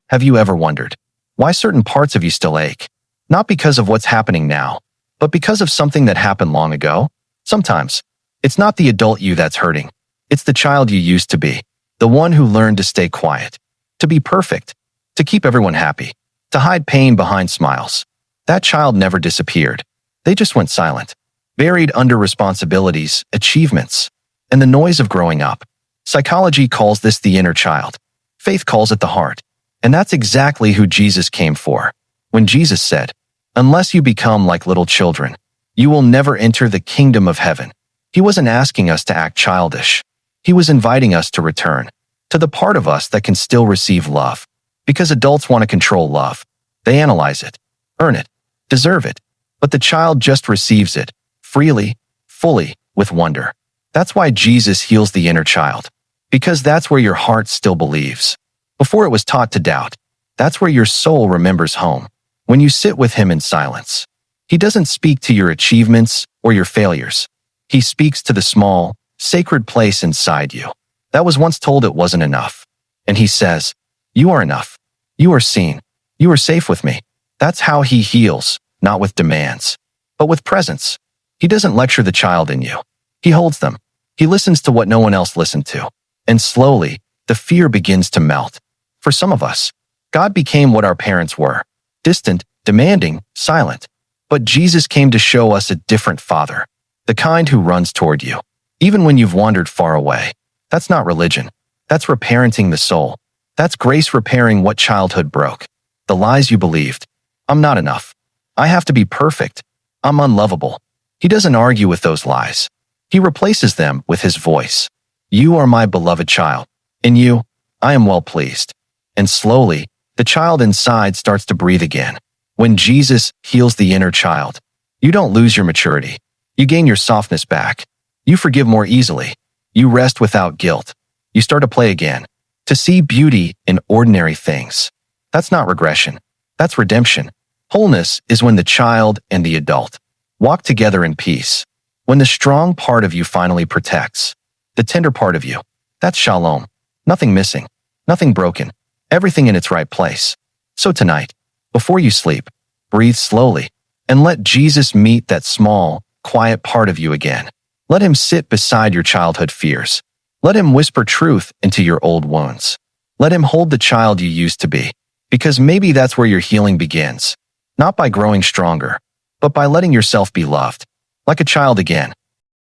Have you ever wondered why certain parts of you still ache? Not because of what's happening now, but because of something that happened long ago? Sometimes, it's not the adult you that's hurting. It's the child you used to be, the one who learned to stay quiet, to be perfect, to keep everyone happy, to hide pain behind smiles. That child never disappeared. They just went silent, buried under responsibilities, achievements, and the noise of growing up. Psychology calls this the inner child. Faith calls it the heart. And that's exactly who Jesus came for. When Jesus said, "Unless you become like little children, you will never enter the kingdom of heaven," he wasn't asking us to act childish. He was inviting us to return to the part of us that can still receive love. Because adults want to control love. They analyze it, earn it, deserve it. But the child just receives it, freely, fully, with wonder. That's why Jesus heals the inner child. Because that's where your heart still believes. Before it was taught to doubt, that's where your soul remembers home. When you sit with him in silence, he doesn't speak to your achievements or your failures. He speaks to the small, sacred place inside you that was once told it wasn't enough. And he says, "You are enough. You are seen. You are safe with me." That's how he heals, not with demands, but with presence. He doesn't lecture the child in you. He holds them. He listens to what no one else listened to. And slowly, the fear begins to melt. For some of us, God became what our parents were: distant, demanding, silent. But Jesus came to show us a different Father, the kind who runs toward you, even when you've wandered far away. That's not religion. That's reparenting the soul. That's grace repairing what childhood broke. The lies you believed. I'm not enough. I have to be perfect. I'm unlovable. He doesn't argue with those lies. He replaces them with his voice. "You are my beloved child. In you, I am well pleased." And slowly, the child inside starts to breathe again. When Jesus heals the inner child, you don't lose your maturity. You gain your softness back. You forgive more easily. You rest without guilt. You start to play again, to see beauty in ordinary things. That's not regression. That's redemption. Wholeness is when the child and the adult walk together in peace. When the strong part of you finally protects the tender part of you. That's shalom. Nothing missing. Nothing broken. Everything in its right place. So tonight, before you sleep, breathe slowly and let Jesus meet that small, quiet part of you again. Let him sit beside your childhood fears. Let him whisper truth into your old wounds. Let him hold the child you used to be. Because maybe that's where your healing begins. Not by growing stronger, but by letting yourself be loved like a child again.